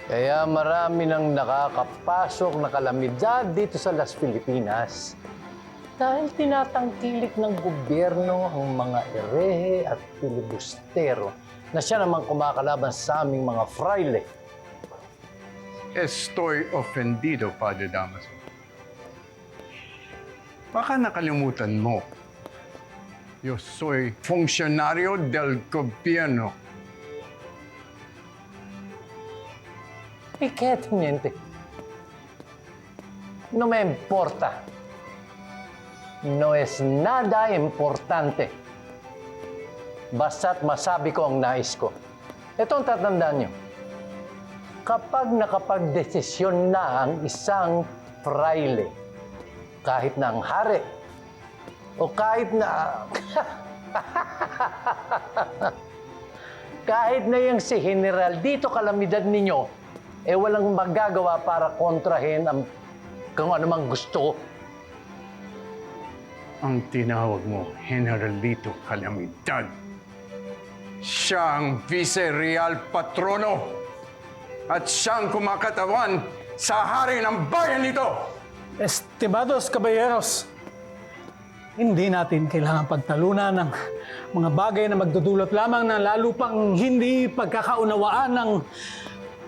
Kaya marami nang nakakapasok na kalamidad dito sa Las Filipinas dahil tinatangkilik ng gobyerno ang mga erehe at filibustero na siya naman kumakalaban sa aming mga fraile. Estoy ofendido, Padre Damaso. Baka nakalimutan mo. Yo soy funcionario del gobierno. ¿Y qué, teniente? No me importa. No es nada importante. Basta't masabi ko ang nais ko. Ito ang tatandaan nyo. Kapag nakapagdesisyon na ang isang fraile, kahit na ang hari, o kahit na... kahit na yung si General dito kalamidad ninyo, walang magagawa para kontrahin ang kung anumang gusto. Ang tinawag mo, Generalito Calamidad. Siya ang Vice-Real Patrono at siyang kumakatawan sa hari ng bayan nito. Estimados caballeros, hindi natin kailangan pagtalunan ng mga bagay na magdudulot lamang ng lalo pang hindi pagkakaunawaan ng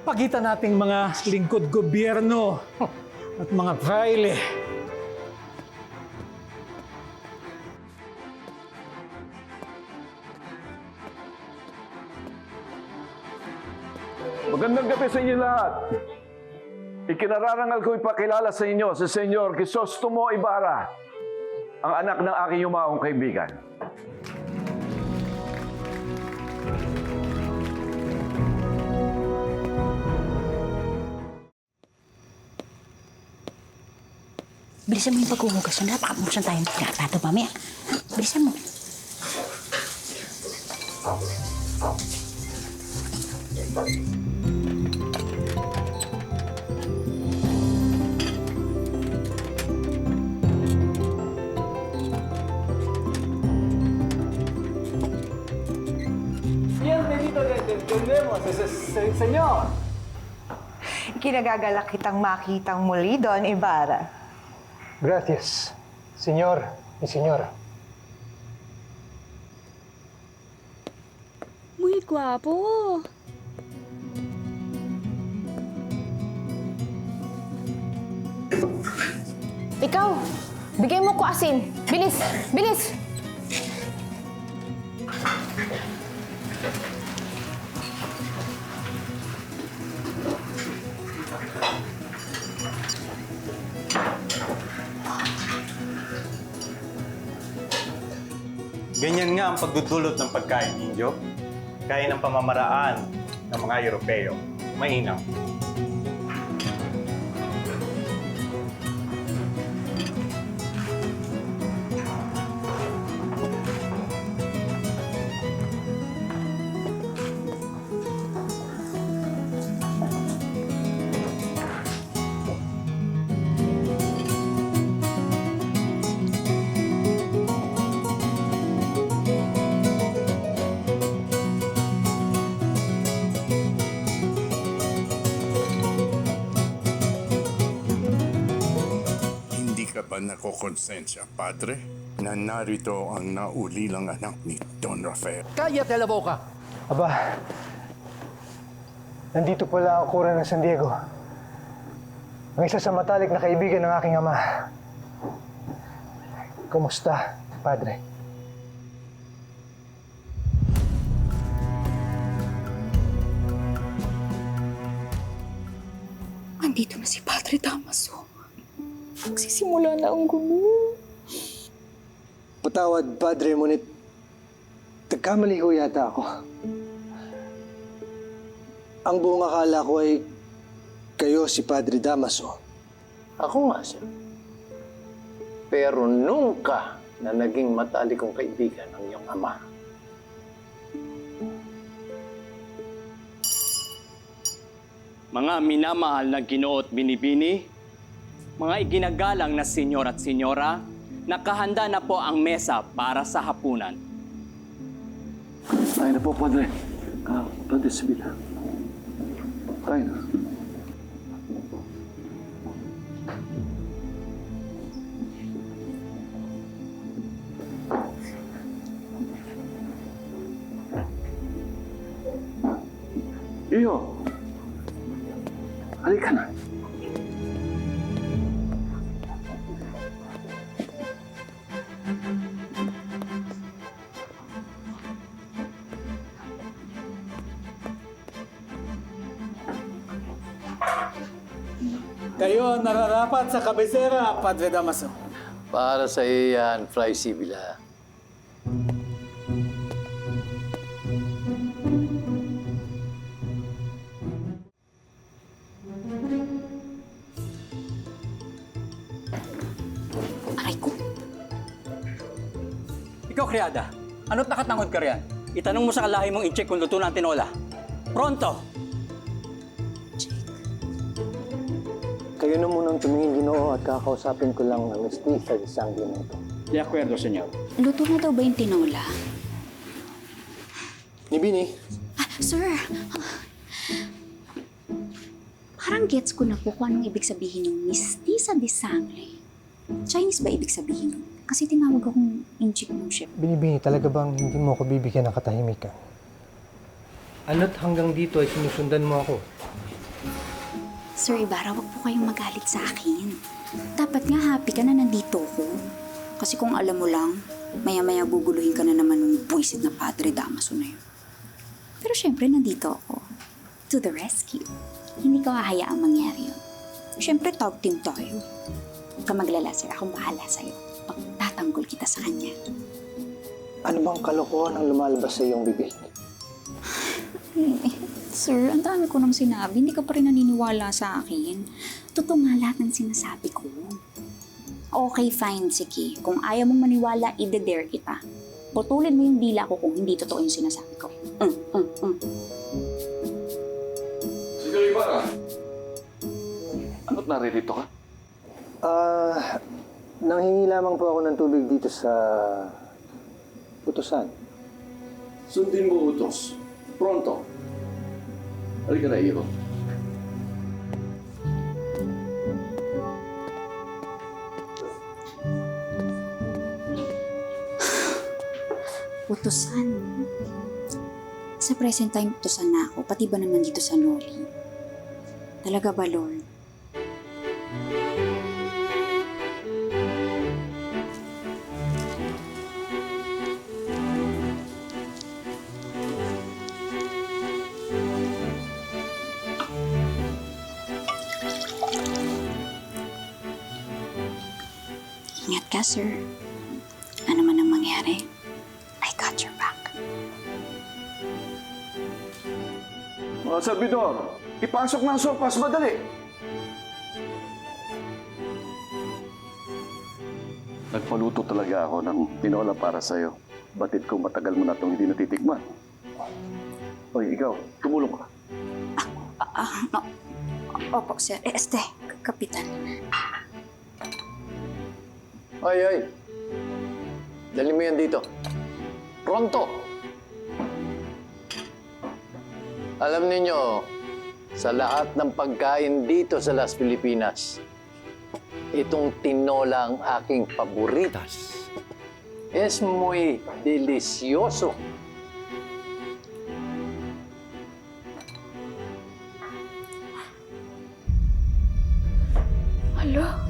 pagitan nating mga lingkod gobyerno at mga fraile. Magandang gabi sa inyo lahat. Ikinararangal ko ipakilala sa inyo si Senyor Crisostomo Ibarra, ang anak ng aking yumaong kaibigan. Bilisan mo yung paghuhugas. Napakamusan tayong pinakato mamaya. Bilisan mo. Bienvenido entendemos, señor. Kinagagalak kitang makitang muli, Don Ibarra. Gracias, señor y señora. Muy guapo. Ikaw, bigay mo ko asin. Bilis! Bilis! Ganyan nga ang pagdudulot ng pagkain, Indio. Kaya ng pamamaraan ng mga Europeo. Mainam. Ba nakokonsensya, Padre, na narito ang naulilang anak ni Don Rafael? Cállate la boca! Aba, nandito pala ang kura ng San Diego. Ang isa sa matalik na kaibigan ng aking ama. Kumusta, Padre? Andito na si Padre Damaso. Magsisimula na ang gulo. Patawad, Padre, ngunit nagkamali ko yata ako. Ang buong akala ko ay kayo si Padre Damaso. Ako nga siya. Pero nunca na naging matalik kong kaibigan ang iyong ama. Mga minamahal na Ginoo at Binibini, mga iginagalang na senyor at senyora, nakahanda na po ang mesa para sa hapunan. Tayo na po, Padre. Padre Sibila. Tayo na. Iyo. Halika na. Kayo ang nararapat sa kabisera, Padre Damaso. Para sa iyo yan, Fray Sibila. Aray ko. Ikaw, Kriada, ano't nakatangod ka riyan? Itanong mo sa kalahi mong i-check kung luto ng tinola. Pronto! Kayo na munang tumingin, Ginoo, at kakausapin ko lang ang mestiza sa sangli na ito. De acuerdo, senyor. Luto na daw ba yung tinola? Ni Bini, Sir! Parang gets ko na po kung anong ibig sabihin ng mestiza de sangre. Chinese ba ibig sabihin nun? Kasi tinawag akong inchik ng chef. Binibini, talaga bang hindi mo ako bibigyan ng katahimikan? Ano't hanggang dito ay sinusundan mo ako? Sir Ibarra, wag po kayong magalit sa akin. Dapat nga happy ka na nandito ko. Kasi kung alam mo lang, maya-maya guguluhin ka na naman ng buwisit na Padre Damaso na yun. Pero syempre, nandito ako. To the rescue. Hindi ko hahayaang mangyari yun. Syempre, tag team tayo. Huwag ka maglala, sir. Akong bahala sa'yo. Pagtatanggol kita sa kanya. ano bang kalokohan ang lumalabas sa iyong bibig? Sir, ang dami ko nang sinabi. Hindi ka pa rin naniniwala sa akin. Totoo nga lahat ng sinasabi ko. Okay, fine. Sige. Kung ayaw mong maniwala, i-dare kita. Putulin mo yung dila ko kung hindi totoo yung sinasabi ko. Sige, Ibarra. Ano't naririto ka? Nanghingi lamang po ako ng tubig dito sa utusan. Sundin mo utos. Pronto. Halika na, Iyo. Utusan. Sa present time, utusan na ako. Pati ba naman dito sa Noli? Talaga ba, Lord? Ingat ka, sir. Ano man ang mangyari, I got your back. Mga servidor, ipasok ng sopas, madali! Nagpaluto talaga ako ng tinola para sa'yo. Batid ko matagal mo na itong hindi natitikman. Oy, ikaw, tumulong ka. No. Opo, sir. Kapitan. Ay! Dali mo yan dito. Pronto! Alam ninyo, sa lahat ng pagkain dito sa Las Filipinas, itong tinola ang aking paboritas. Es muy delicioso. Hala?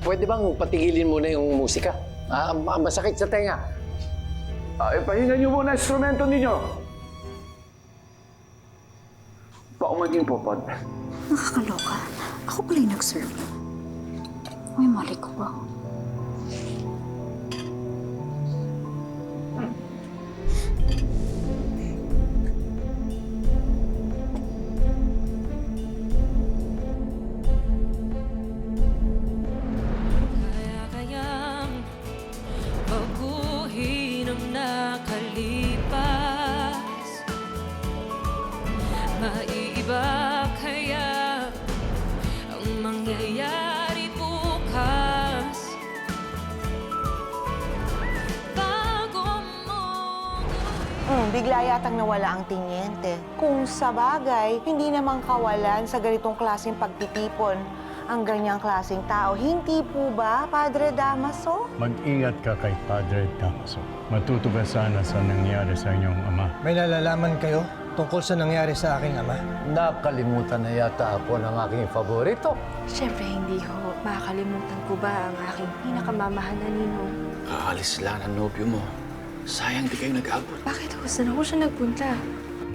Pwede bang patigilin muna yung musika? Masakit sa tenga. Pahingan niyo muna instrumento ninyo. Paumanin po, Pod. Nakakaloka. Ako pala yung nag-serve. Ay, mali ko ba? Baguhin ang nakalipas. Maiiba kaya ang mangyayari bukas. Bago mo Bigla yatang nawala ang tiniente. Kung sa bagay, hindi naman kawalan sa ganitong klaseng pagtitipon ang ganyang klaseng tao. Hindi po ba, Padre Damaso? Mag-ingat ka kay Padre Damaso. Matuto ka sana sa nangyari sa inyong ama. May nalalaman kayo tungkol sa nangyari sa aking ama? Nakalimutan na yata ako ng aking favorito. Siyempre, hindi ho. Makakalimutan ko ba ang aking pinakamamahal na ninong? Aalis lang ang nobyo mo. Sayang di kayo nag-abot. Bakit ho? Saan ako siya nagpunta?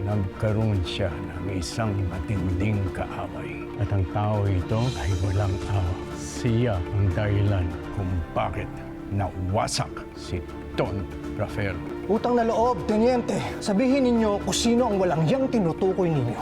Nagkaroon siya ng isang matinding kaaway. At ang tao ito ay walang awa. Siya ang dahilan kung bakit nawasak si Don Rafael. Utang na loob, Teniente. Sabihin ninyo kung sino ang walang yang tinutukoy ninyo.